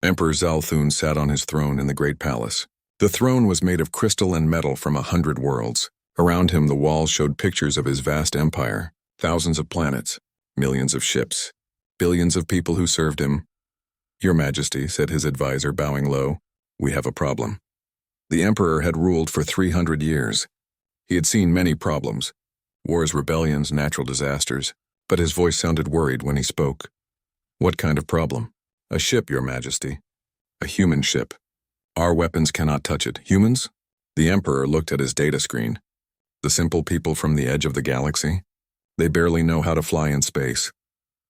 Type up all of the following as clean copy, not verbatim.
Emperor Zalthun sat on his throne in the great palace. The throne was made of crystal and metal from 100 worlds. Around him the walls showed pictures of his vast empire, thousands of planets, millions of ships, billions of people who served him. "Your Majesty," said his advisor, bowing low, "we have a problem." The emperor had ruled for 300 years. He had seen many problems, wars, rebellions, natural disasters, but his voice sounded worried when he spoke. "What kind of problem?" "A ship, Your Majesty. A human ship. Our weapons cannot touch it. Humans?" The emperor looked at his data screen. "The simple people from the edge of the galaxy? They barely know how to fly in space."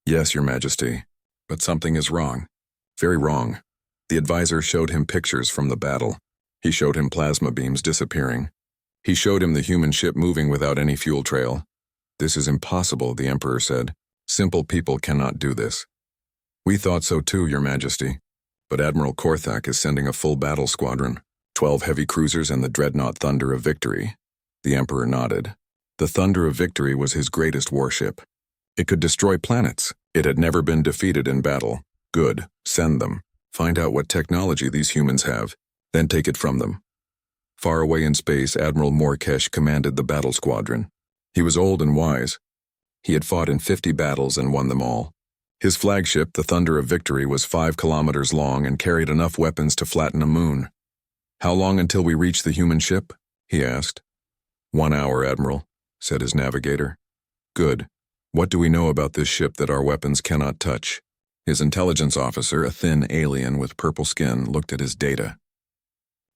"Yes, Your Majesty, but something is wrong. Very wrong." The advisor showed him pictures from the battle. He showed him plasma beams disappearing. He showed him the human ship moving without any fuel trail. "This is impossible," the emperor said. "Simple people cannot do this." "We thought so too, Your Majesty. But Admiral Korthak is sending a full battle squadron, 12 heavy cruisers and the dreadnought Thunder of Victory." The emperor nodded. The Thunder of Victory was his greatest warship. It could destroy planets. It had never been defeated in battle. "Good. Send them. Find out what technology these humans have, then take it from them." Far away in space, Admiral Morkesh commanded the battle squadron. He was old and wise. He had fought in 50 battles and won them all. His flagship, the Thunder of Victory, was 5 kilometers long and carried enough weapons to flatten a moon. "How long until we reach the human ship?" he asked. "1 hour, Admiral," said his navigator. "Good. What do we know about this ship that our weapons cannot touch?" His intelligence officer, a thin alien with purple skin, looked at his data.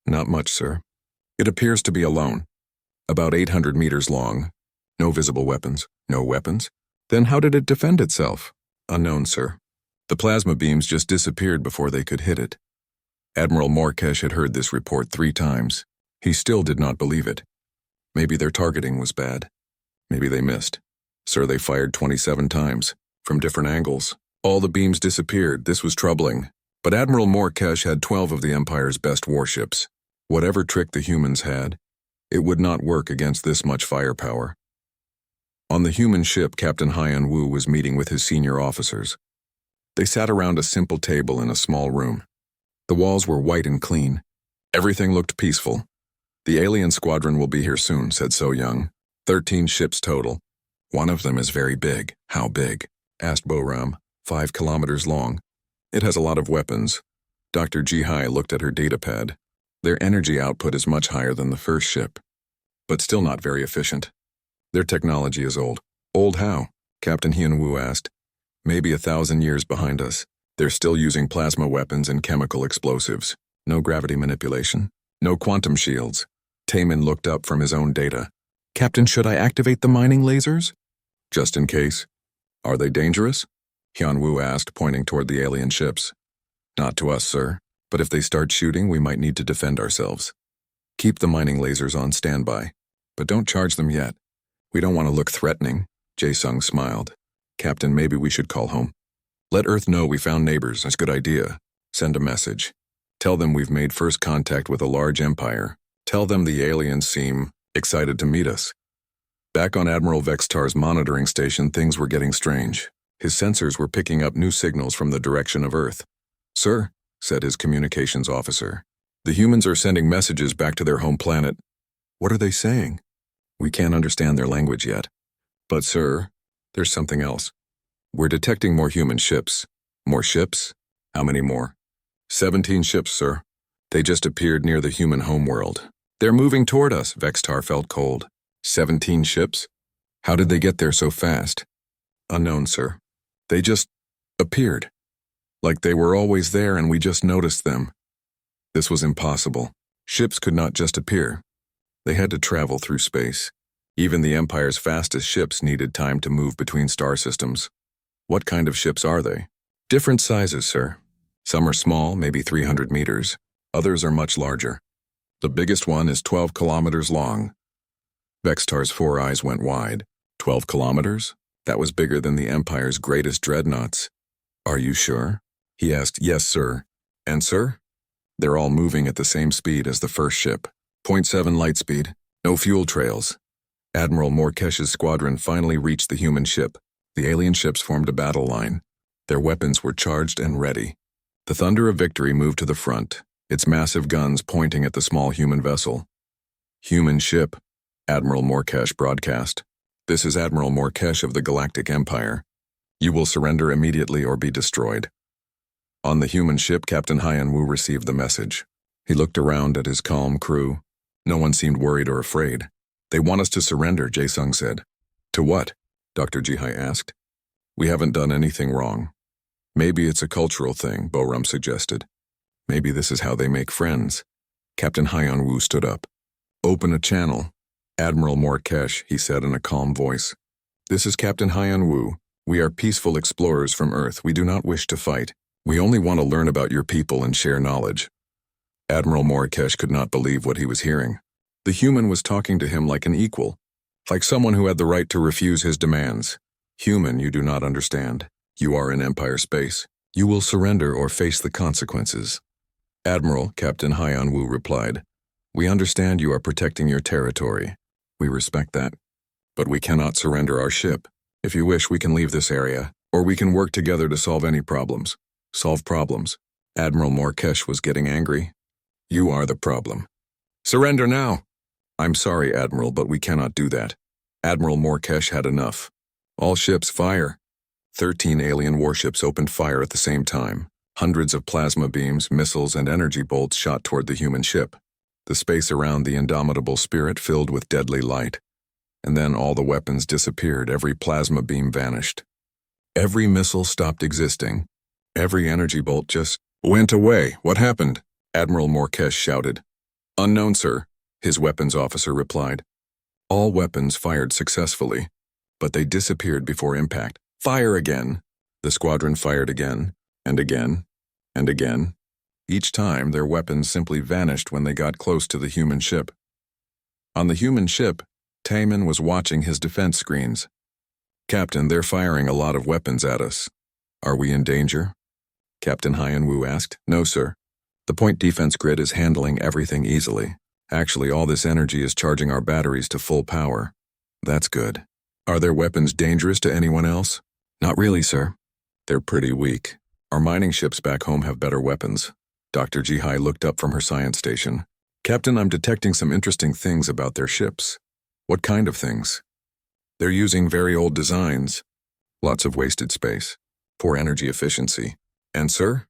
"Not much, sir. It appears to be alone. About 800 meters long. No visible weapons." "No weapons? Then how did it defend itself?" "Unknown, sir. The plasma beams just disappeared before they could hit it." Admiral Morkesh had heard this report 3 times. He still did not believe it. Maybe their targeting was bad. Maybe they missed. "Sir, they fired 27 times, from different angles. All the beams disappeared. This was troubling. But Admiral Morkesh had 12 of the Empire's best warships. Whatever trick the humans had, it would not work against this much firepower." On the human ship, Captain Hyan Wu was meeting with his senior officers. They sat around a simple table in a small room. The walls were white and clean. Everything looked peaceful. "The alien squadron will be here soon," said So Young. 13 ships total. "One of them is very big." "How big?" asked Boram. 5 kilometers long. "It has a lot of weapons." Dr. Jihai looked at her datapad. "Their energy output is much higher than the first ship, but still not very efficient. Their technology is old." "Old how?" Captain Hyun-woo asked. "Maybe 1,000 years behind us. They're still using plasma weapons and chemical explosives. No gravity manipulation. No quantum shields." Taemin looked up from his own data. "Captain, should I activate the mining lasers?" "Just in case." "Are they dangerous?" Hyun-woo asked, pointing toward the alien ships. "Not to us, sir. But if they start shooting, we might need to defend ourselves. Keep the mining lasers on standby, but don't charge them yet. We don't want to look threatening." Jae-sung smiled. "Captain, maybe we should call home. Let Earth know we found neighbors. That's a good idea. Send a message. Tell them we've made first contact with a large empire. Tell them the aliens seem excited to meet us." Back on Admiral Vextar's monitoring station, things were getting strange. His sensors were picking up new signals from the direction of Earth. "Sir," said his communications officer, "the humans are sending messages back to their home planet." "What are they saying?" "We can't understand their language yet. But, sir, there's something else. We're detecting more human ships." "More ships? How many more?" 17 ships, sir. They just appeared near the human homeworld. They're moving toward us." Vextar felt cold. 17 ships? How did they get there so fast?" "Unknown, sir. They just appeared. Like they were always there and we just noticed them." This was impossible. Ships could not just appear. They had to travel through space. Even the Empire's fastest ships needed time to move between star systems. "What kind of ships are they?" "Different sizes, sir. Some are small, maybe 300 meters. Others are much larger. The biggest one is 12 kilometers long." Vextar's 4 eyes went wide. 12 kilometers? That was bigger than the Empire's greatest dreadnoughts. "Are you sure?" he asked. "Yes, sir." "And, sir?" "They're all moving at the same speed as the first ship. 0.7 light speed. No fuel trails." Admiral Morkesh's squadron finally reached the human ship. The alien ships formed a battle line. Their weapons were charged and ready. The thunder of victory moved to the front, its massive guns pointing at the small human vessel. "Human ship," Admiral Morkesh broadcast. "This is Admiral Morkesh of the Galactic Empire. You will surrender immediately or be destroyed." On the human ship, Captain Hyan-Woo received the message. He looked around at his calm crew. No one seemed worried or afraid. "They want us to surrender," Jae-sung said. "To what?" Dr. Jihai asked. "We haven't done anything wrong." "Maybe it's a cultural thing," Boram suggested. "Maybe this is how they make friends." Captain Hyan-Woo stood up. "Open a channel." "Admiral Morkesh," he said in a calm voice. "This is Captain Hyan-Woo. We are peaceful explorers from Earth. We do not wish to fight. We only want to learn about your people and share knowledge." Admiral Morkesh could not believe what he was hearing. The human was talking to him like an equal, like someone who had the right to refuse his demands. "Human, you do not understand. You are in Empire space. You will surrender or face the consequences." "Admiral," Captain Hyan-Woo replied, "we understand you are protecting your territory. We respect that. But we cannot surrender our ship. If you wish, we can leave this area, or we can work together to solve any problems." "Solve problems?" Admiral Morkesh was getting angry. "You are the problem. Surrender now!" "I'm sorry, Admiral, but we cannot do that." Admiral Morkesh had enough. "All ships fire." 13 alien warships opened fire at the same time. Hundreds of plasma beams, missiles, and energy bolts shot toward the human ship. The space around the indomitable spirit filled with deadly light. And then all the weapons disappeared. Every plasma beam vanished. Every missile stopped existing. Every energy bolt just went away. "What happened?" Admiral Morkesh shouted. "Unknown, sir," his weapons officer replied. "All weapons fired successfully, but they disappeared before impact." "Fire again!" The squadron fired again, and again, and again. Each time, their weapons simply vanished when they got close to the human ship. On the human ship, Taemin was watching his defense screens. "Captain, they're firing a lot of weapons at us. Are we in danger?" Captain Hyan-Woo asked. "No, sir. The point defense grid is handling everything easily. Actually, all this energy is charging our batteries to full power." "That's good. Are their weapons dangerous to anyone else?" "Not really, sir. They're pretty weak. Our mining ships back home have better weapons." Dr. Jihai looked up from her science station. "Captain, I'm detecting some interesting things about their ships." "What kind of things?" "They're using very old designs. Lots of wasted space. Poor energy efficiency. And, sir,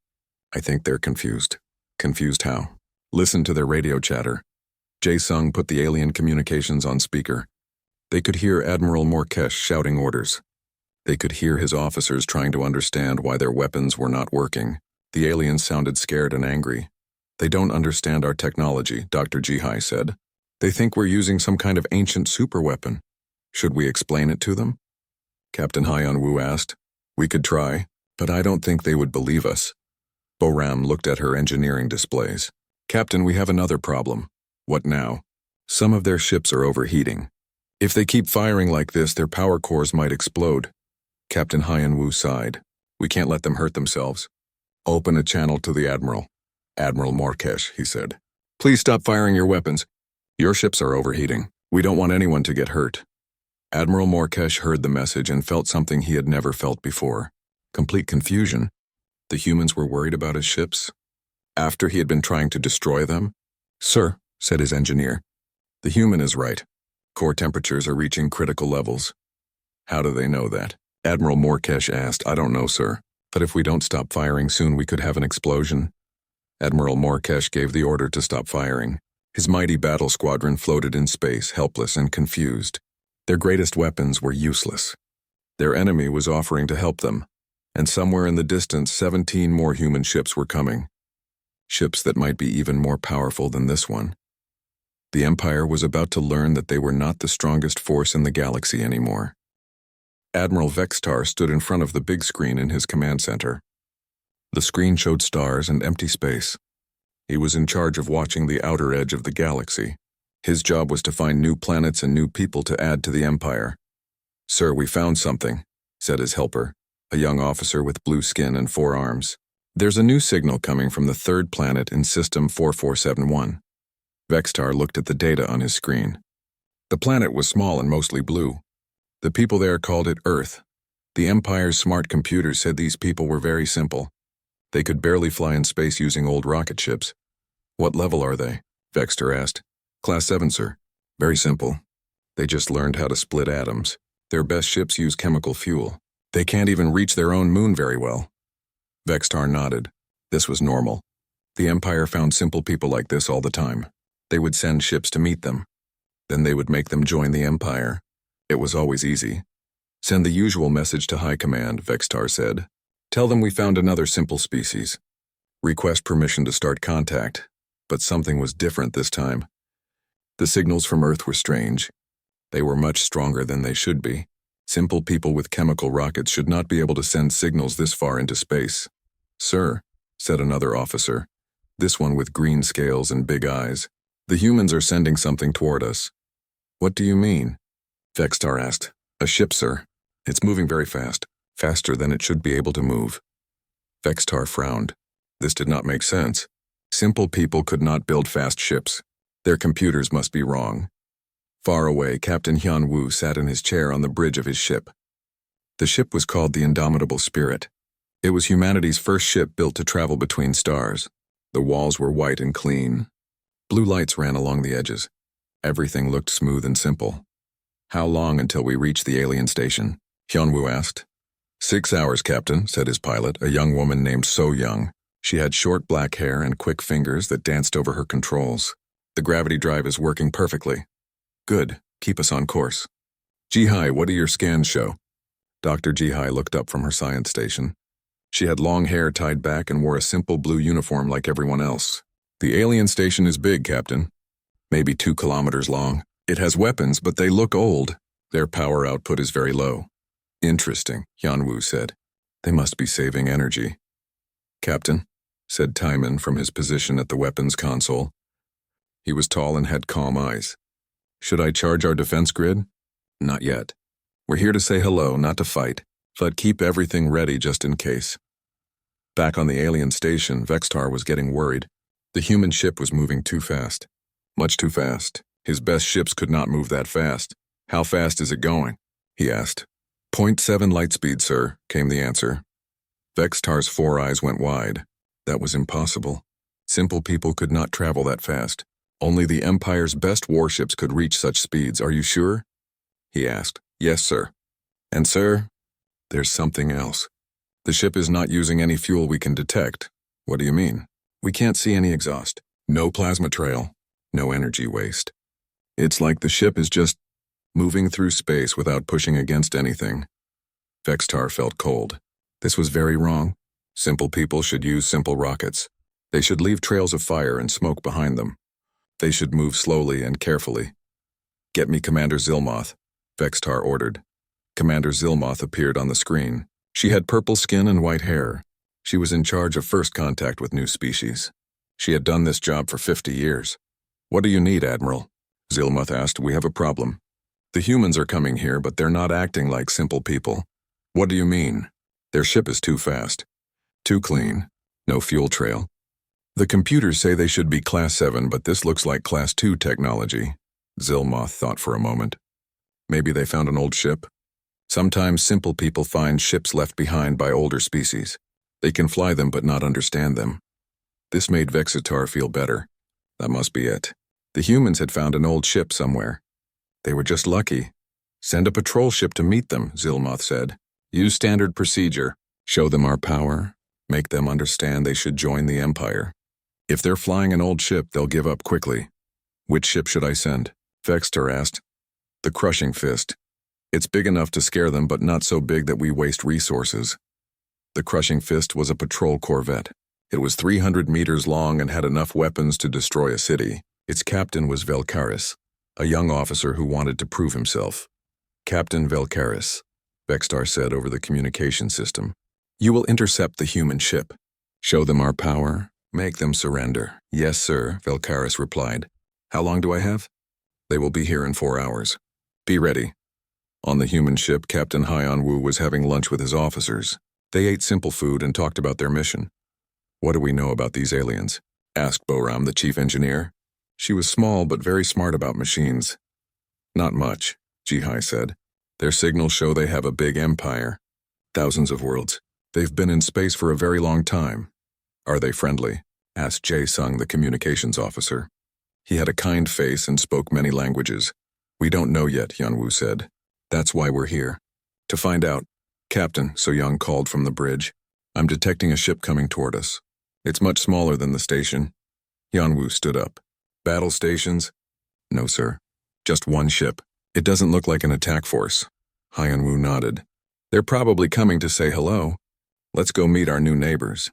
I think they're confused." "Confused how?" "Listen to their radio chatter." Jae-sung put the alien communications on speaker. They could hear Admiral Morkesh shouting orders. They could hear his officers trying to understand why their weapons were not working. The aliens sounded scared and angry. "They don't understand our technology," Dr. Jihai said. "They think we're using some kind of ancient superweapon. Should we explain it to them?" Captain Hyan-Woo asked. "We could try, but I don't think they would believe us." Boram looked at her engineering displays. "Captain, we have another problem." "What now?" "Some of their ships are overheating. If they keep firing like this, their power cores might explode." Captain Hyan-Woo sighed. "We can't let them hurt themselves." "Open a channel to the Admiral." "Admiral Morkesh," he said. "Please stop firing your weapons. Your ships are overheating. We don't want anyone to get hurt." Admiral Morkesh heard the message and felt something he had never felt before. Complete confusion. The humans were worried about his ships? After he had been trying to destroy them? "Sir," said his engineer, "the human is right. Core temperatures are reaching critical levels." "How do they know that?" Admiral Morkesh asked. "I don't know, sir. But if we don't stop firing soon, we could have an explosion." Admiral Morkesh gave the order to stop firing. His mighty battle squadron floated in space, helpless and confused. Their greatest weapons were useless. Their enemy was offering to help them, and somewhere in the distance 17 more human ships were coming. Ships that might be even more powerful than this one. The Empire was about to learn that they were not the strongest force in the galaxy anymore. Admiral Vextar stood in front of the big screen in his command center. The screen showed stars and empty space. He was in charge of watching the outer edge of the galaxy. His job was to find new planets and new people to add to the Empire. "Sir, we found something," said his helper, a young officer with blue skin and 4 arms. "There's a new signal coming from the third planet in System 4471. Vextar looked at the data on his screen. The planet was small and mostly blue. The people there called it Earth. The Empire's smart computers said these people were very simple. They could barely fly in space using old rocket ships. What level are they? Vexter asked. Class 7, sir. Very simple. They just learned how to split atoms. Their best ships use chemical fuel. They can't even reach their own moon very well. Vextar nodded. This was normal. The Empire found simple people like this all the time. They would send ships to meet them. Then they would make them join the Empire. It was always easy. Send the usual message to High Command, Vextar said. Tell them we found another simple species. Request permission to start contact. But something was different this time. The signals from Earth were strange. They were much stronger than they should be. Simple people with chemical rockets should not be able to send signals this far into space. Sir, said another officer, this one with green scales and big eyes. The humans are sending something toward us. What do you mean? Vextar asked. A ship, sir. It's moving very fast, faster than it should be able to move. Vextar frowned. This did not make sense. Simple people could not build fast ships. Their computers must be wrong. Far away, Captain Hyun-woo sat in his chair on the bridge of his ship. The ship was called the Indomitable Spirit. It was humanity's first ship built to travel between stars. The walls were white and clean. Blue lights ran along the edges. Everything looked smooth and simple. How long until we reach the alien station? Hyun-woo asked. 6 hours, Captain, said his pilot, a young woman named So Young. She had short black hair and quick fingers that danced over her controls. The gravity drive is working perfectly. Good. Keep us on course. Ji-hai, what do your scans show? Dr. Ji-hai looked up from her science station. She had long hair tied back and wore a simple blue uniform like everyone else. The alien station is big, Captain. Maybe 2 kilometers long. It has weapons, but they look old. Their power output is very low. Interesting, Hyun-woo said. They must be saving energy. Captain, said Timon from his position at the weapons console. He was tall and had calm eyes. Should I charge our defense grid? Not yet. We're here to say hello, not to fight, but keep everything ready just in case. Back on the alien station, Vextar was getting worried. The human ship was moving too fast. Much too fast. His best ships could not move that fast. How fast is it going? He asked. 0.7 light speed, sir, came the answer. Vextar's 4 eyes went wide. That was impossible. Simple people could not travel that fast. Only the Empire's best warships could reach such speeds, are you sure? He asked. Yes, sir. And sir, there's something else. The ship is not using any fuel we can detect. What do you mean? We can't see any exhaust. No plasma trail. No energy waste. It's like the ship is just moving through space without pushing against anything. Vextar felt cold. This was very wrong. Simple people should use simple rockets. They should leave trails of fire and smoke behind them. They should move slowly and carefully. Get me Commander Zilmoth, Vextar ordered. Commander Zilmoth appeared on the screen. She had purple skin and white hair. She was in charge of first contact with new species. She had done this job for 50 years. What do you need, Admiral? Zilmoth asked. We have a problem. The humans are coming here, but they're not acting like simple people. What do you mean? Their ship is too fast. Too clean. No fuel trail. The computers say they should be Class 7, but this looks like Class 2 technology. Zilmoth thought for a moment. Maybe they found an old ship. Sometimes simple people find ships left behind by older species. They can fly them but not understand them. This made Vexitar feel better. That must be it. The humans had found an old ship somewhere. They were just lucky. Send a patrol ship to meet them, Zilmoth said. Use standard procedure. Show them our power. Make them understand they should join the Empire. If they're flying an old ship, they'll give up quickly. Which ship should I send? Vextar asked. The Crushing Fist. It's big enough to scare them, but not so big that we waste resources. The Crushing Fist was a patrol corvette. It was 300 meters long and had enough weapons to destroy a city. Its captain was Velkaris, a young officer who wanted to prove himself. Captain Velkaris, Vextar said over the communication system. You will intercept the human ship. Show them our power. Make them surrender. Yes, sir, Velkaris replied. How long do I have? They will be here in 4 hours. Be ready. On the human ship, Captain Hyun-woo was having lunch with his officers. They ate simple food and talked about their mission. What do we know about these aliens? Asked Boram, the chief engineer. She was small but very smart about machines. Not much, Ji-hai said. Their signals show they have a big empire. Thousands of worlds. They've been in space for a very long time. Are they friendly? Asked Jae-sung, the communications officer. He had a kind face and spoke many languages. We don't know yet, Hyunwoo said. That's why we're here. To find out. Captain, So-young called from the bridge. I'm detecting a ship coming toward us. It's much smaller than the station. Hyunwoo stood up. Battle stations? No, sir. Just one ship. It doesn't look like an attack force. Hyunwoo nodded. They're probably coming to say hello. Let's go meet our new neighbors.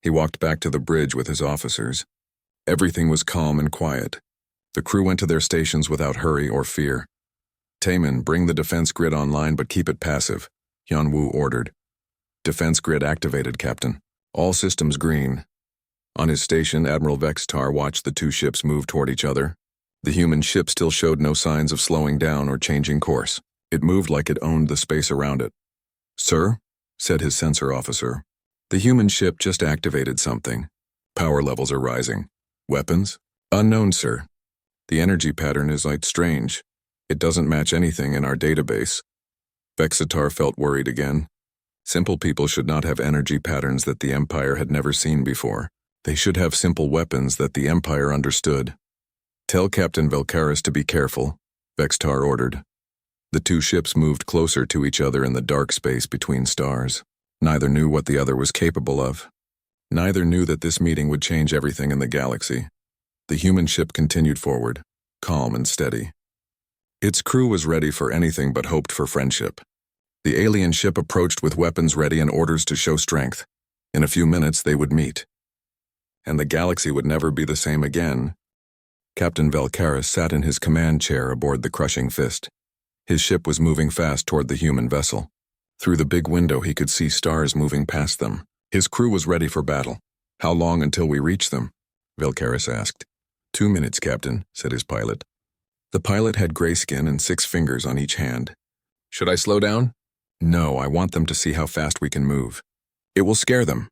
He walked back to the bridge with his officers. Everything was calm and quiet. The crew went to their stations without hurry or fear. Taemin, bring the defense grid online but keep it passive, Hyunwoo ordered. Defense grid activated, Captain. All systems green. On his station, Admiral Vextar watched the two ships move toward each other. The human ship still showed no signs of slowing down or changing course. It moved like it owned the space around it. Sir, said his sensor officer. The human ship just activated something. Power levels are rising. Weapons? Unknown, sir. The energy pattern is strange. It doesn't match anything in our database. Vexatar felt worried again. Simple people should not have energy patterns that the Empire had never seen before. They should have simple weapons that the Empire understood. Tell Captain Velkaris to be careful, Vextar ordered. The two ships moved closer to each other in the dark space between stars. Neither knew what the other was capable of. Neither knew that this meeting would change everything in the galaxy. The human ship continued forward, calm and steady. Its crew was ready for anything but hoped for friendship. The alien ship approached with weapons ready and orders to show strength. In a few minutes they would meet. And the galaxy would never be the same again. Captain Velkaris sat in his command chair aboard the crushing fist. His ship was moving fast toward the human vessel. Through the big window he could see stars moving past them. His crew was ready for battle. How long until we reach them? Velkaris asked. 2 minutes, Captain, said his pilot. The pilot had gray skin and 6 fingers on each hand. Should I slow down? No, I want them to see how fast we can move. It will scare them.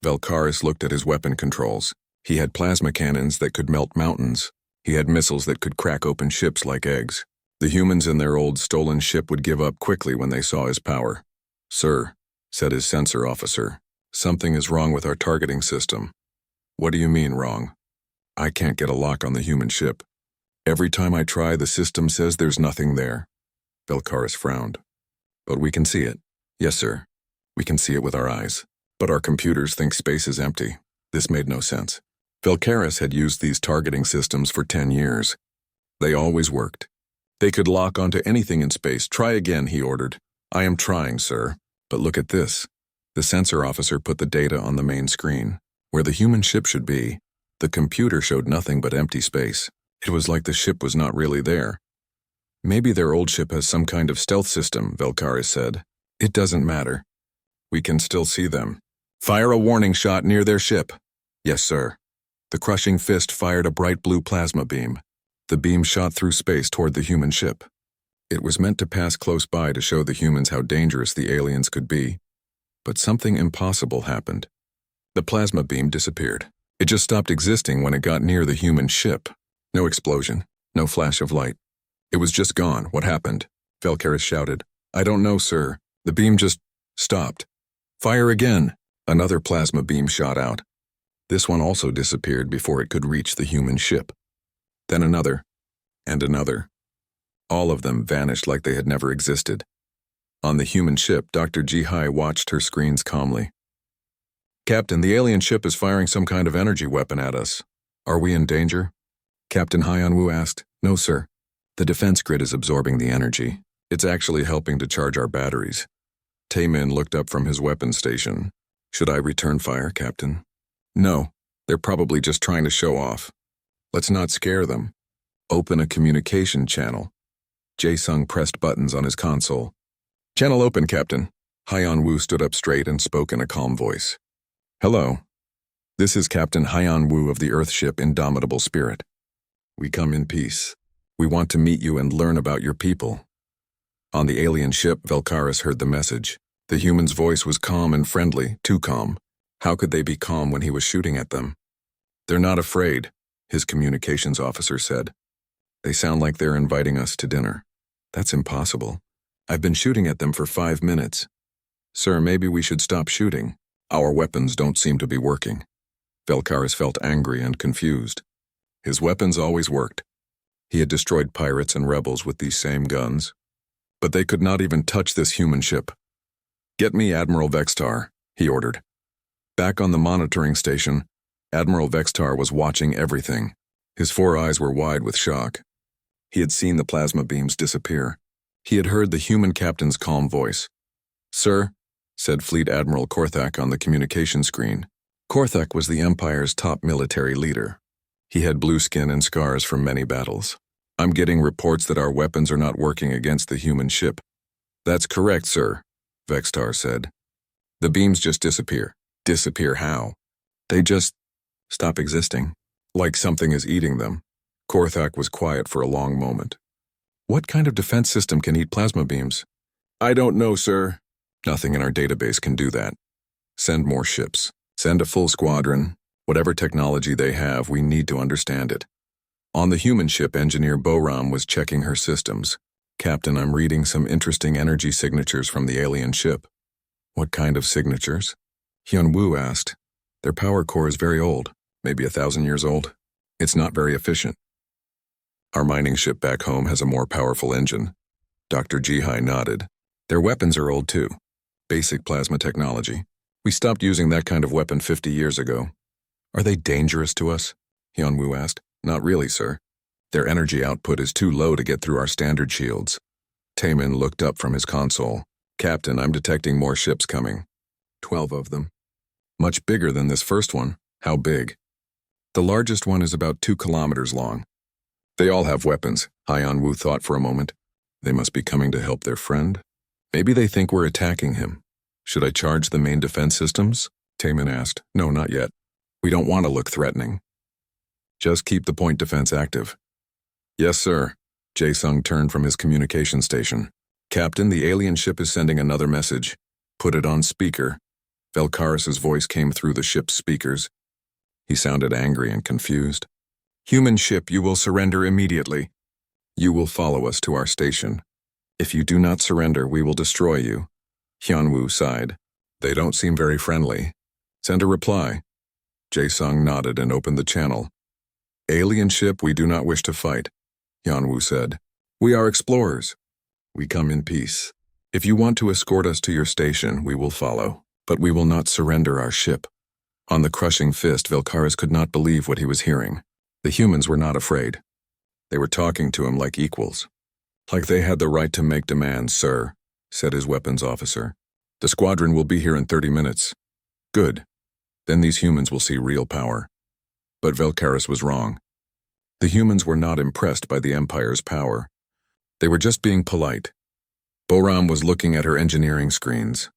Velkaris looked at his weapon controls. He had plasma cannons that could melt mountains. He had missiles that could crack open ships like eggs. The humans in their old stolen ship would give up quickly when they saw his power. Sir, said his sensor officer, something is wrong with our targeting system. What do you mean wrong? I can't get a lock on the human ship. Every time I try, the system says there's nothing there. Velkaris frowned. But we can see it. Yes, sir. We can see it with our eyes. But our computers think space is empty. This made no sense. Velkaris had used these targeting systems for 10 years. They always worked. They could lock onto anything in space. Try again, he ordered. I am trying, sir. But look at this. The sensor officer put the data on the main screen. Where the human ship should be, the computer showed nothing but empty space. It was like the ship was not really there. Maybe their old ship has some kind of stealth system, Velkaris said. It doesn't matter. We can still see them. Fire a warning shot near their ship. Yes, sir. The crushing fist fired a bright blue plasma beam. The beam shot through space toward the human ship. It was meant to pass close by to show the humans how dangerous the aliens could be. But something impossible happened. The plasma beam disappeared. It just stopped existing when it got near the human ship. No explosion, no flash of light. It was just gone. What happened? Velkaris shouted. I don't know, sir. The beam just stopped. Fire again. Another plasma beam shot out. This one also disappeared before it could reach the human ship. Then another, and another. All of them vanished like they had never existed. On the human ship, Dr. Ji-hai watched her screens calmly. Captain, the alien ship is firing some kind of energy weapon at us. Are we in danger? Captain Hyunwoo asked. No, sir. The defense grid is absorbing the energy. It's actually helping to charge our batteries. Taemin looked up from his weapons station. Should I return fire, Captain? No. They're probably just trying to show off. Let's not scare them. Open a communication channel. Jae-sung pressed buttons on his console. Channel open, Captain. Hyunwoo stood up straight and spoke in a calm voice. Hello. This is Captain Hyunwoo of the Earthship Indomitable Spirit. We come in peace. We want to meet you and learn about your people. On the alien ship, Velkaris heard the message. The human's voice was calm and friendly, too calm. How could they be calm when he was shooting at them? They're not afraid, his communications officer said. They sound like they're inviting us to dinner. That's impossible. I've been shooting at them for 5 minutes. Sir, maybe we should stop shooting. Our weapons don't seem to be working. Velkaris felt angry and confused. His weapons always worked. He had destroyed pirates and rebels with these same guns. But they could not even touch this human ship. "Get me Admiral Vextar," he ordered. Back on the monitoring station, Admiral Vextar was watching everything. His 4 eyes were wide with shock. He had seen the plasma beams disappear. He had heard the human captain's calm voice. "Sir," said Fleet Admiral Korthak on the communication screen. Korthak was the Empire's top military leader. He had blue skin and scars from many battles. "I'm getting reports that our weapons are not working against the human ship." "That's correct, sir," Vextar said. "The beams just disappear." "Disappear how?" "They just stop existing. Like something is eating them." Korthak was quiet for a long moment. "What kind of defense system can eat plasma beams?" "I don't know, sir." "Nothing in our database can do that. Send more ships. Send a full squadron. Whatever technology they have, we need to understand it." On the human ship, Engineer Boram was checking her systems. "Captain, I'm reading some interesting energy signatures from the alien ship." "What kind of signatures?" Hyun-woo asked. "Their power core is very old, maybe 1,000 years old. It's not very efficient." "Our mining ship back home has a more powerful engine." Dr. Jihai nodded. "Their weapons are old too. Basic plasma technology. We stopped using that kind of weapon 50 years ago." "Are they dangerous to us?" Hyun-woo asked. "Not really, sir. Their energy output is too low to get through our standard shields." Taemin looked up from his console. "Captain, I'm detecting more ships coming." 12 of them. "Much bigger than this first one." "How big?" "The largest one is about 2 kilometers long." "They all have weapons," Hyun-woo thought for a moment. "They must be coming to help their friend. Maybe they think we're attacking him." "Should I charge the main defense systems?" Taemin asked. "No, not yet. We don't want to look threatening. Just keep the point defense active." "Yes, sir." Jae-sung turned from his communication station. "Captain, the alien ship is sending another message. Put it on speaker." Velkaris' voice came through the ship's speakers. He sounded angry and confused. "Human ship, you will surrender immediately. You will follow us to our station. If you do not surrender, we will destroy you." Hyun-woo sighed. "They don't seem very friendly. Send a reply." Jae-sung nodded and opened the channel. "Alien ship, we do not wish to fight," Hyun-woo said. "We are explorers. We come in peace. If you want to escort us to your station, we will follow, but we will not surrender our ship." On the crushing fist, Velkaris could not believe what he was hearing. The humans were not afraid. They were talking to him like equals. "Like they had the right to make demands, sir," said his weapons officer. "The squadron will be here in 30 minutes. "Good. Then these humans will see real power." But Velkaris was wrong. The humans were not impressed by the Empire's power. They were just being polite. Boram was looking at her engineering screens.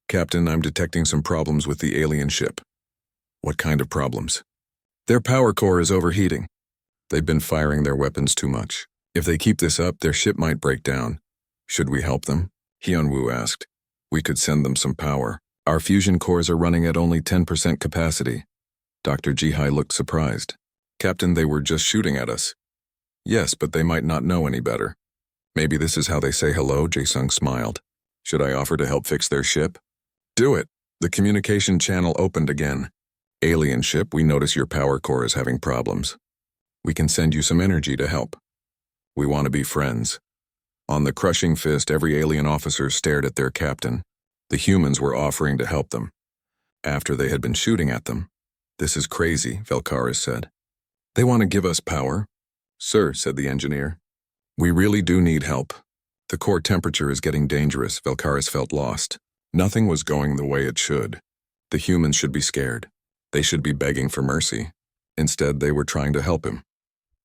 "Captain, I'm detecting some problems with the alien ship." "What kind of problems?" "Their power core is overheating. They've been firing their weapons too much. If they keep this up, their ship might break down." "Should we help them?" Hyun-woo asked. "We could send them some power. Our fusion cores are running at only 10% capacity." Dr. Jihai looked surprised. "Captain, they were just shooting at us." "Yes, but they might not know any better." "Maybe this is how they say hello," Jae-sung smiled. "Should I offer to help fix their ship?" "Do it." The communication channel opened again. "Alien ship, we notice your power core is having problems. We can send you some energy to help. We want to be friends." On the crushing fist, every alien officer stared at their captain. The humans were offering to help them. After they had been shooting at them. "This is crazy," Velkaris said. "They want to give us power." "Sir," said the engineer, "we really do need help. The core temperature is getting dangerous." Velkaris felt lost. Nothing was going the way it should. The humans should be scared. They should be begging for mercy. Instead, they were trying to help him.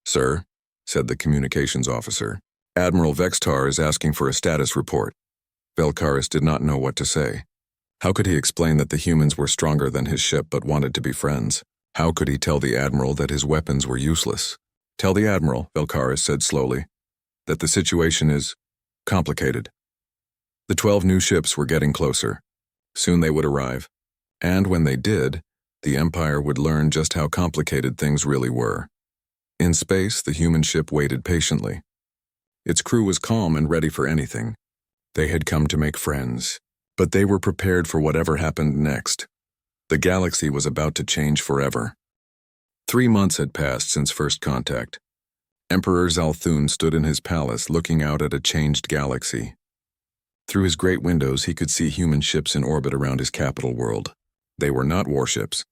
"Sir," said the communications officer, "Admiral Vextar is asking for a status report." Velkaris did not know what to say. How could he explain that the humans were stronger than his ship but wanted to be friends? How could he tell the Admiral that his weapons were useless? "Tell the Admiral," Velkaris said slowly, "that the situation is complicated." The 12 new ships were getting closer. Soon they would arrive. And when they did, the Empire would learn just how complicated things really were. In space, the human ship waited patiently. Its crew was calm and ready for anything. They had come to make friends, but they were prepared for whatever happened next. The galaxy was about to change forever. 3 months had passed since first contact. Emperor Zalthun stood in his palace looking out at a changed galaxy. Through his great windows he could see human ships in orbit around his capital world. They were not warships.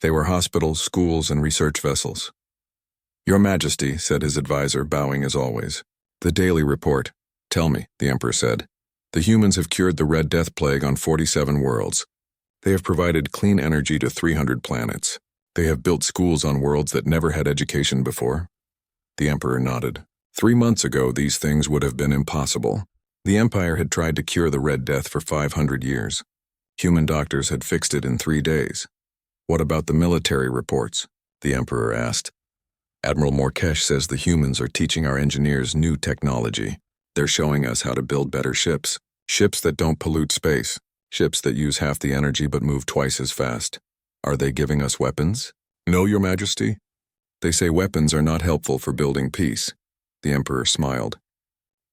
They were hospitals, schools, and research vessels. "Your Majesty," said his advisor, bowing as always. "The daily report." "Tell me," the Emperor said. "The humans have cured the Red Death Plague on 47 worlds. They have provided clean energy to 300 planets. They have built schools on worlds that never had education before." The Emperor nodded. 3 months ago, these things would have been impossible. The Empire had tried to cure the Red Death for 500 years. Human doctors had fixed it in 3 days. "What about the military reports?" the Emperor asked. "Admiral Morkesh says the humans are teaching our engineers new technology. They're showing us how to build better ships. Ships that don't pollute space. Ships that use half the energy but move twice as fast. Are they giving us weapons?" "No, Your Majesty. They say weapons are not helpful for building peace." The Emperor smiled.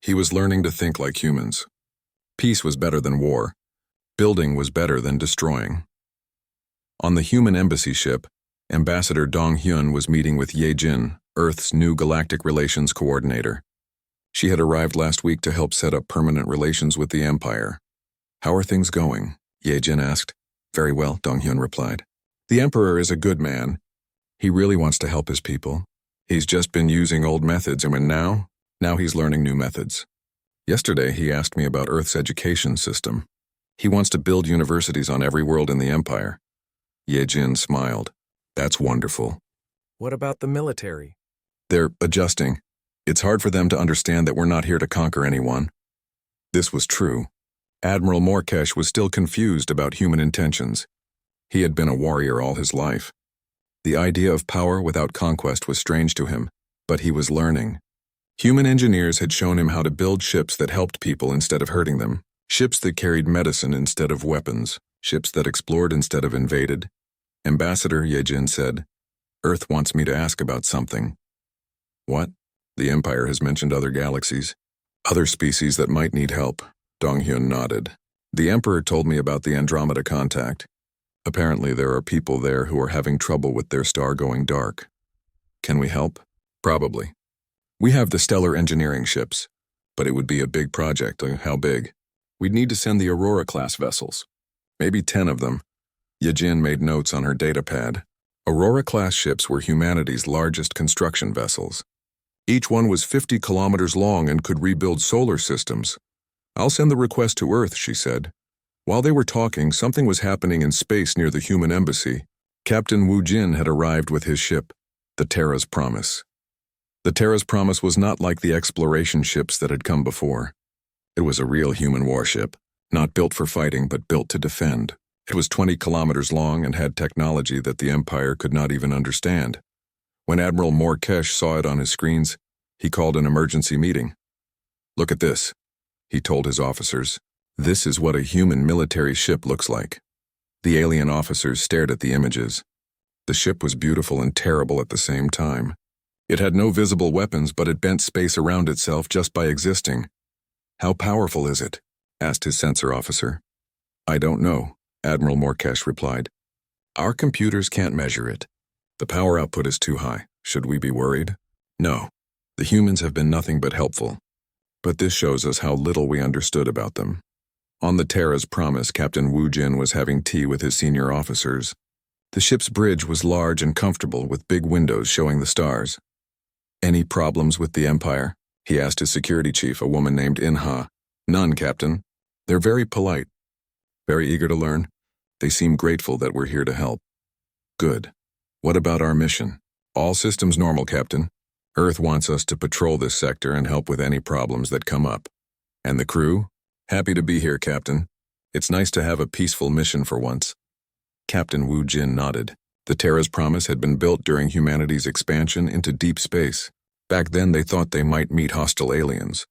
He was learning to think like humans. Peace was better than war. Building was better than destroying. On the human embassy ship, Ambassador Dong Hyun was meeting with Ye Jin, Earth's new galactic relations coordinator. She had arrived last week to help set up permanent relations with the Empire. "How are things going?" Ye Jin asked. "Very well," Dong Hyun replied. "The Emperor is a good man. He really wants to help his people. He's just been using old methods, and now he's learning new methods. Yesterday he asked me about Earth's education system. He wants to build universities on every world in the Empire." Ye Jin smiled. "That's wonderful." What about the military? "They're adjusting. It's hard for them to understand that we're not here to conquer anyone." This was true. Admiral Morkesh was still confused about human intentions. He had been a warrior all his life. The idea of power without conquest was strange to him, but he was learning. Human engineers had shown him how to build ships that helped people instead of hurting them, ships that carried medicine instead of weapons, ships that explored instead of invaded. Ambassador Ye Jin said, "Earth wants me to ask about something." "What?" "The Empire has mentioned other galaxies, other species that might need help." Dong Hyun nodded. "The Emperor told me about the Andromeda contact. Apparently there are people there who are having trouble with their star going dark. Can we help?" "Probably. We have the stellar engineering ships, but it would be a big project." "How big?" "We'd need to send the Aurora-class vessels. Maybe 10 of them." Ye Jin made notes on her datapad. Aurora-class ships were humanity's largest construction vessels. Each one was 50 kilometers long and could rebuild solar systems. "I'll send the request to Earth," she said. While they were talking, something was happening in space near the human embassy. Captain Wu Jin had arrived with his ship, the Terra's Promise. The Terra's Promise was not like the exploration ships that had come before. It was a real human warship, not built for fighting but built to defend. It was 20 kilometers long and had technology that the Empire could not even understand. When Admiral Morkesh saw it on his screens, he called an emergency meeting. "Look at this," he told his officers. "This is what a human military ship looks like." The alien officers stared at the images. The ship was beautiful and terrible at the same time. It had no visible weapons, but it bent space around itself just by existing. "How powerful is it?" asked his sensor officer. "I don't know," Admiral Morkesh replied. "Our computers can't measure it. The power output is too high. Should we be worried?" "No. The humans have been nothing but helpful. But this shows us how little we understood about them." On the Terra's Promise, Captain Wu Jin was having tea with his senior officers. The ship's bridge was large and comfortable with big windows showing the stars. "Any problems with the Empire?" he asked his security chief, a woman named Inha. "None, Captain. They're very polite. Very eager to learn. They seem grateful that we're here to help." "Good. What about our mission?" "All systems normal, Captain. Earth wants us to patrol this sector and help with any problems that come up." "And the crew?" "Happy to be here, Captain. It's nice to have a peaceful mission for once." Captain Wu Jin nodded. The Terra's Promise had been built during humanity's expansion into deep space. Back then they thought they might meet hostile aliens.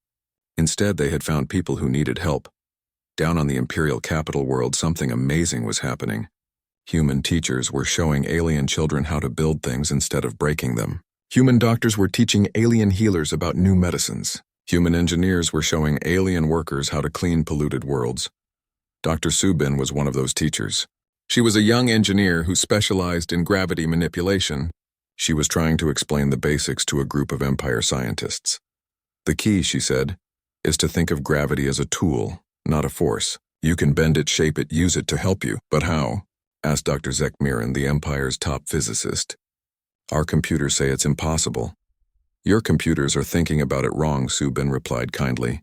Instead, they had found people who needed help. Down on the Imperial capital world, something amazing was happening. Human teachers were showing alien children how to build things instead of breaking them. Human doctors were teaching alien healers about new medicines. Human engineers were showing alien workers how to clean polluted worlds. Dr. Subin was one of those teachers. She was a young engineer who specialized in gravity manipulation. She was trying to explain the basics to a group of Empire scientists. The key, she said, is to think of gravity as a tool, not a force. You can bend it, shape it, use it to help you. But how? Asked Dr. Zekmiran, the Empire's top physicist. Our computers say it's impossible. Your computers are thinking about it wrong, Subin replied kindly.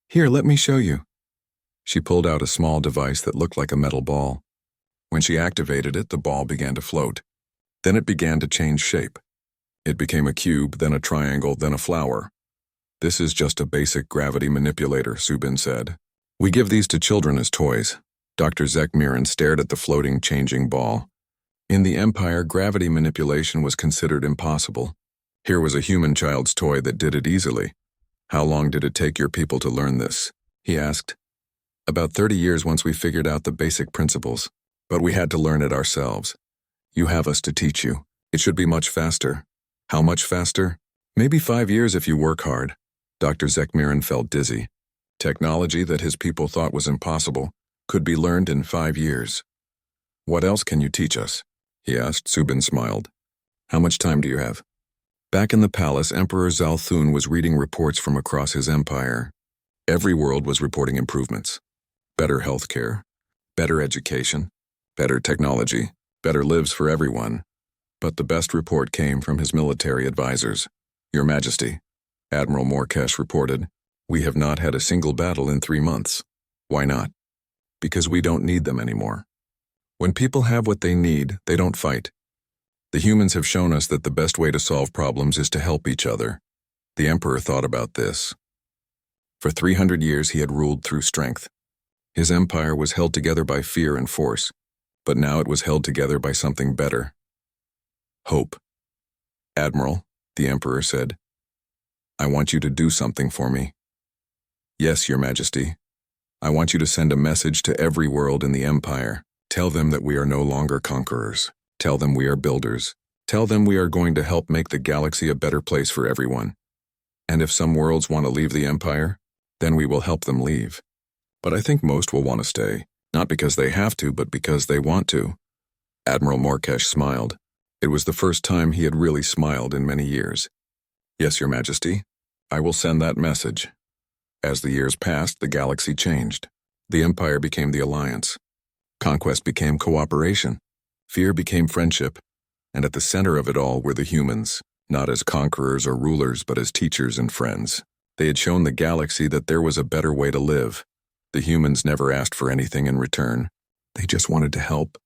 Here, let me show you. She pulled out a small device that looked like a metal ball. When she activated it, the ball began to float. Then it began to change shape. It became a cube, then a triangle, then a flower. This is just a basic gravity manipulator, Subin said. We give these to children as toys. Dr. Zekmiran stared at the floating, changing ball. In the Empire, gravity manipulation was considered impossible. Here was a human child's toy that did it easily. How long did it take your people to learn this? He asked. About 30 years once we figured out the basic principles. But we had to learn it ourselves. You have us to teach you. It should be much faster. How much faster? Maybe 5 years if you work hard. Dr. Zekmiran felt dizzy. Technology that his people thought was impossible could be learned in 5 years. What else can you teach us? He asked. Subin smiled. How much time do you have? Back in the palace, Emperor Zalthun was reading reports from across his empire. Every world was reporting improvements. Better healthcare, better education, better technology, better lives for everyone. But the best report came from his military advisors. Your Majesty, Admiral Morkesh reported, we have not had a single battle in 3 months. Why not? Because we don't need them anymore. When people have what they need, they don't fight. The humans have shown us that the best way to solve problems is to help each other. The Emperor thought about this. For 300 years he had ruled through strength. His empire was held together by fear and force, but now it was held together by something better. Hope. Admiral, the Emperor said, I want you to do something for me. Yes, Your Majesty. I want you to send a message to every world in the Empire. Tell them that we are no longer conquerors. Tell them we are builders. Tell them we are going to help make the galaxy a better place for everyone. And if some worlds want to leave the Empire, then we will help them leave. But I think most will want to stay, not because they have to, but because they want to. Admiral Morkesh smiled. It was the first time he had really smiled in many years. Yes, Your Majesty, I will send that message. As the years passed, the galaxy changed. The Empire became the Alliance. Conquest became cooperation. Fear became friendship. And at the center of it all were the humans, not as conquerors or rulers, but as teachers and friends. They had shown the galaxy that there was a better way to live. The humans never asked for anything in return. They just wanted to help.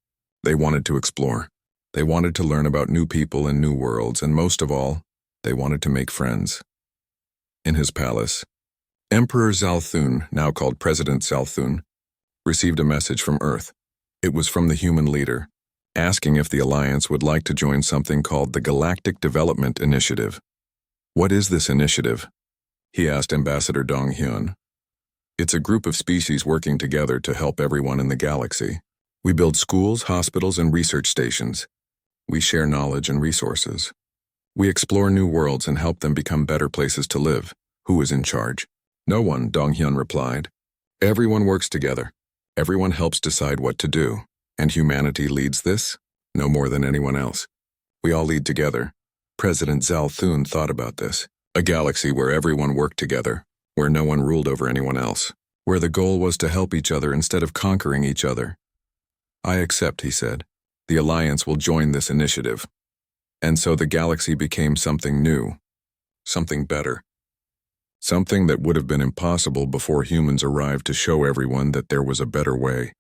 They wanted to explore. They wanted to learn about new people and new worlds, and most of all, they wanted to make friends. In his palace, Emperor Zalthun, now called President Zalthun, received a message from Earth. It was from the human leader, asking if the Alliance would like to join something called the Galactic Development Initiative. What is this initiative? He asked Ambassador Dong Hyun. It's a group of species working together to help everyone in the galaxy. We build schools, hospitals, and research stations. We share knowledge and resources. We explore new worlds and help them become better places to live. Who is in charge? No one, Dong Hyun replied. Everyone works together. Everyone helps decide what to do. And humanity leads this? No more than anyone else. We all lead together. President Zalthun thought about this. A galaxy where everyone worked together, where no one ruled over anyone else, where the goal was to help each other instead of conquering each other. I accept, he said. The Alliance will join this initiative. And so the galaxy became something new, something better. Something that would have been impossible before humans arrived to show everyone that there was a better way.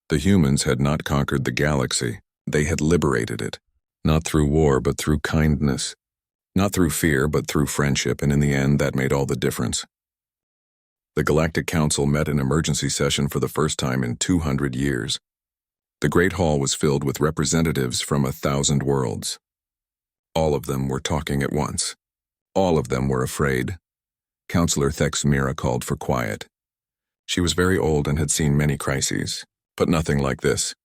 The humans had not conquered the galaxy. They had liberated it, not through war but through kindness, not through fear but through friendship, and in the end that made all the difference. The Galactic Council met in emergency session for the first time in 200 years. The Great Hall was filled with representatives from 1,000 worlds. All of them were talking at once. All of them were afraid. Counselor Thexmira called for quiet. She was very old and had seen many crises, but nothing like this.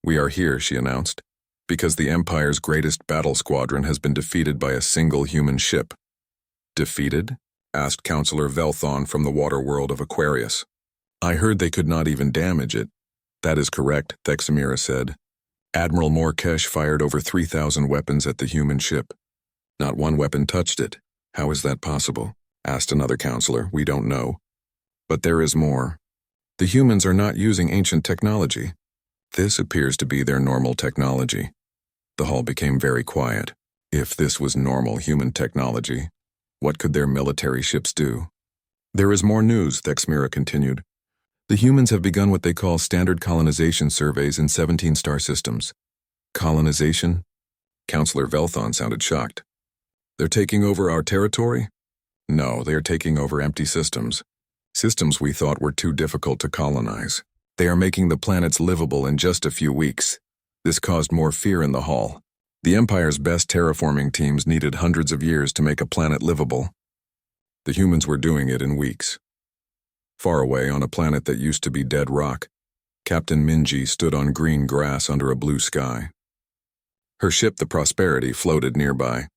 We are here, she announced, because the Empire's greatest battle squadron has been defeated by a single human ship. Defeated? Asked Counselor Velthon from the water world of Aquarius. I heard they could not even damage it. That is correct, Thexamira said. Admiral Morkesh fired over 3,000 weapons at the human ship. Not one weapon touched it. How is that possible? Asked another counselor. We don't know. But there is more. The humans are not using ancient technology. This appears to be their normal technology. The hall became very quiet. If this was normal human technology, what could their military ships do? There is more news, Thexamira continued. The humans have begun what they call standard colonization surveys in 17 star systems. Colonization? Counselor Velthon sounded shocked. They're taking over our territory? No, they are taking over empty systems. Systems we thought were too difficult to colonize. They are making the planets livable in just a few weeks. This caused more fear in the hall. The Empire's best terraforming teams needed hundreds of years to make a planet livable. The humans were doing it in weeks. Far away on a planet that used to be dead rock, Captain Minji stood on green grass under a blue sky. Her ship, the Prosperity, floated nearby.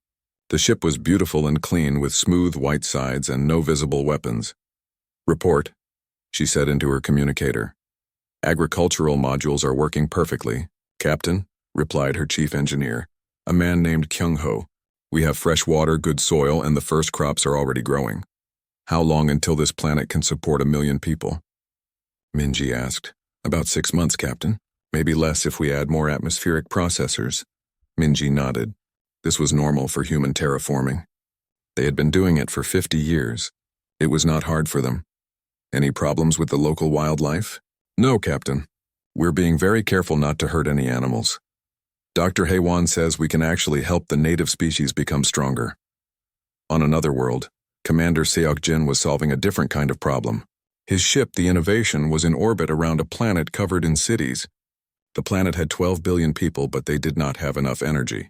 The ship was beautiful and clean with smooth white sides and no visible weapons. Report, she said into her communicator. Agricultural modules are working perfectly, Captain, replied her chief engineer, a man named Kyung-ho. We have fresh water, good soil, and the first crops are already growing. How long until this planet can support 1 million people? Minji asked. About 6 months, Captain. Maybe less if we add more atmospheric processors. Minji nodded. This was normal for human terraforming. They had been doing it for 50 years. It was not hard for them. Any problems with the local wildlife? No, Captain. We're being very careful not to hurt any animals. Dr. Haywan says we can actually help the native species become stronger. On another world, Commander Seok-jin was solving a different kind of problem. His ship, the Innovation, was in orbit around a planet covered in cities. The planet had 12 billion people, but they did not have enough energy.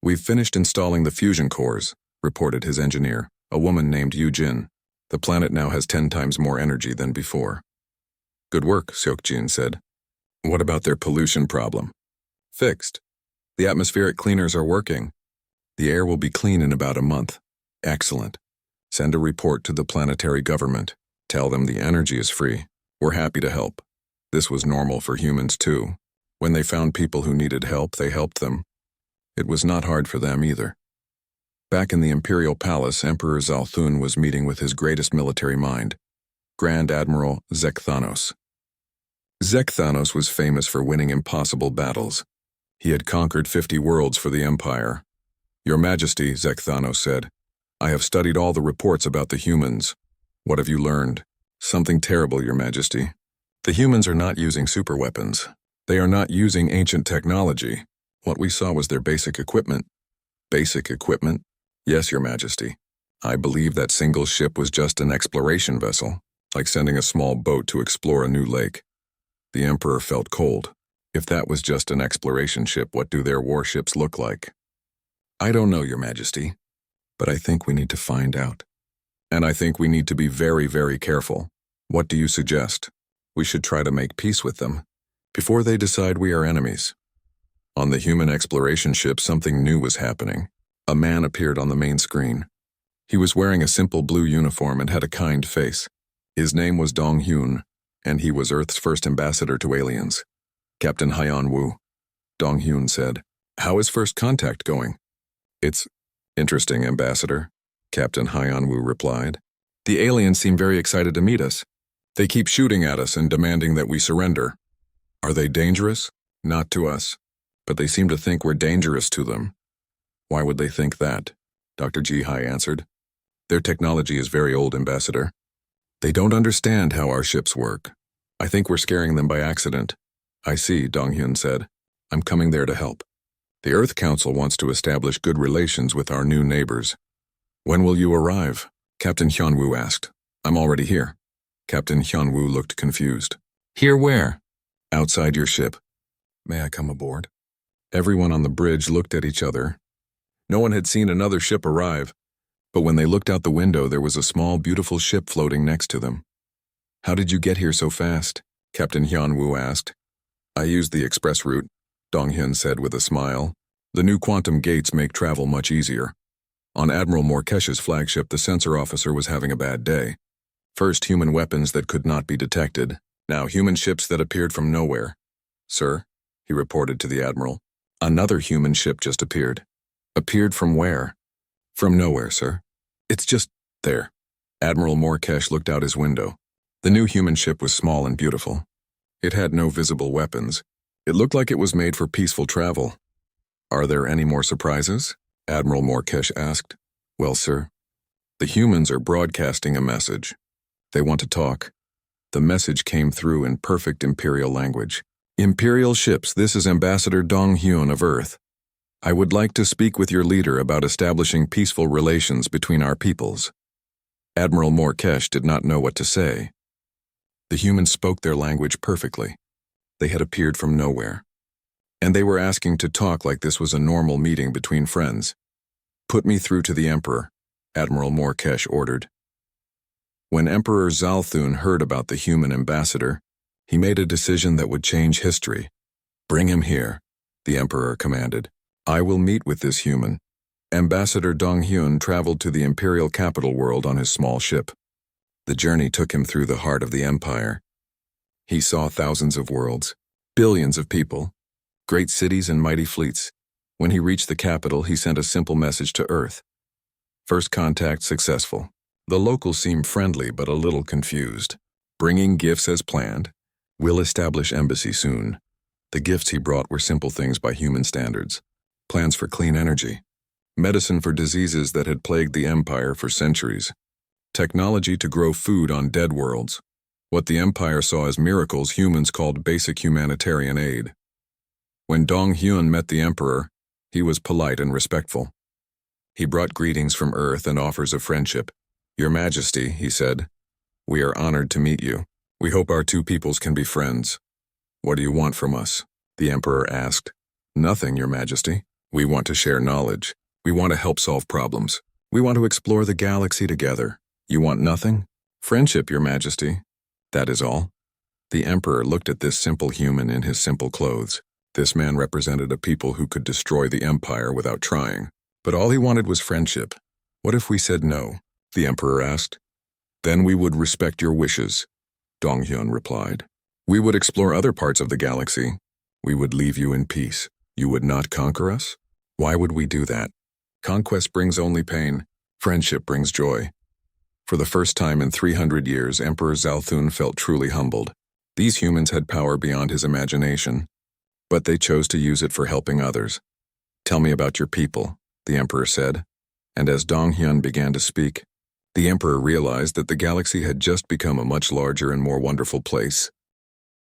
We've finished installing the fusion cores, reported his engineer, a woman named Yu-jin. The planet now has 10 times more energy than before. Good work, Seok-jin said. What about their pollution problem? Fixed. The atmospheric cleaners are working. The air will be clean in about a month. Excellent. Send a report to the planetary government. Tell them the energy is free. We're happy to help. This was normal for humans too. When they found people who needed help, they helped them. It was not hard for them either. Back in the Imperial Palace, Emperor Zalthun was meeting with his greatest military mind, Grand Admiral Zekthanos. Zekthanos was famous for winning impossible battles. He had conquered 50 worlds for the Empire. Your Majesty, Zekthanos said, I have studied all the reports about the humans. What have you learned? Something terrible, Your Majesty. The humans are not using superweapons. They are not using ancient technology. What we saw was their basic equipment. Basic equipment? Yes, Your Majesty. I believe that single ship was just an exploration vessel, like sending a small boat to explore a new lake. The Emperor felt cold. If that was just an exploration ship, what do their warships look like? I don't know, Your Majesty, but I think we need to find out. And I think we need to be very, very careful. What do you suggest? We should try to make peace with them, before they decide we are enemies. On the human exploration ship, something new was happening. A man appeared on the main screen. He was wearing a simple blue uniform and had a kind face. His name was Dong-hyun, and he was Earth's first ambassador to aliens. Captain Hyan-woo. Dong-hyun said, How is first contact going? It's interesting, Ambassador, Captain Hyan-woo replied. The aliens seem very excited to meet us. They keep shooting at us and demanding that we surrender. Are they dangerous? Not to us. But they seem to think we're dangerous to them. Why would they think that? Dr. Ji-hai answered. Their technology is very old, Ambassador. They don't understand how our ships work. I think we're scaring them by accident. I see, Dong-hyun said. I'm coming there to help. The Earth Council wants to establish good relations with our new neighbors. When will you arrive? Captain Hyun-woo asked. I'm already here. Captain Hyun-woo looked confused. Here where? Outside your ship. May I come aboard? Everyone on the bridge looked at each other. No one had seen another ship arrive, but when they looked out the window, there was a small, beautiful ship floating next to them. How did you get here so fast? Captain Hyun-woo asked. I used the express route, Dong-hyun said with a smile. The new quantum gates make travel much easier. On Admiral Morkesh's flagship, the sensor officer was having a bad day. First, human weapons that could not be detected. Now human ships that appeared from nowhere. Sir, he reported to the admiral. Another human ship just appeared. Appeared from where? From nowhere, sir. It's just there. Admiral Morkesh looked out his window. The new human ship was small and beautiful. It had no visible weapons. It looked like it was made for peaceful travel. Are there any more surprises? Admiral Morkesh asked. Well, sir, the humans are broadcasting a message. They want to talk. The message came through in perfect Imperial language. Imperial ships, this is Ambassador Dong Hyun of Earth. I would like to speak with your leader about establishing peaceful relations between our peoples. Admiral Morkesh did not know what to say. The humans spoke their language perfectly. They had appeared from nowhere. And they were asking to talk like this was a normal meeting between friends. Put me through to the Emperor, Admiral Morkesh ordered. When Emperor Zalthun heard about the human ambassador, he made a decision that would change history. Bring him here, the Emperor commanded. I will meet with this human. Ambassador Dong Hyun traveled to the Imperial capital world on his small ship. The journey took him through the heart of the Empire. He saw thousands of worlds, billions of people, great cities and mighty fleets. When he reached the capital, he sent a simple message to Earth. First contact successful. The locals seemed friendly but a little confused. Bringing gifts as planned. We'll establish embassy soon. The gifts he brought were simple things by human standards. Plans for clean energy. Medicine for diseases that had plagued the Empire for centuries. Technology to grow food on dead worlds. What the Empire saw as miracles, humans called basic humanitarian aid. When Dong Hyun met the Emperor, he was polite and respectful. He brought greetings from Earth and offers of friendship. Your Majesty, he said, we are honored to meet you. We hope our two peoples can be friends. What do you want from us? The Emperor asked. Nothing, Your Majesty. We want to share knowledge. We want to help solve problems. We want to explore the galaxy together. You want nothing? Friendship, Your Majesty. That is all. The Emperor looked at this simple human in his simple clothes. This man represented a people who could destroy the Empire without trying. But all he wanted was friendship. What if we said no? The Emperor asked. Then we would respect your wishes, Dong Hyun replied. We would explore other parts of the galaxy. We would leave you in peace. You would not conquer us? Why would we do that? Conquest brings only pain. Friendship brings joy. For the first time in 300 years, Emperor Zalthun felt truly humbled. These humans had power beyond his imagination, but they chose to use it for helping others. Tell me about your people, the Emperor said. And as Dong Hyun began to speak, the Emperor realized that the galaxy had just become a much larger and more wonderful place.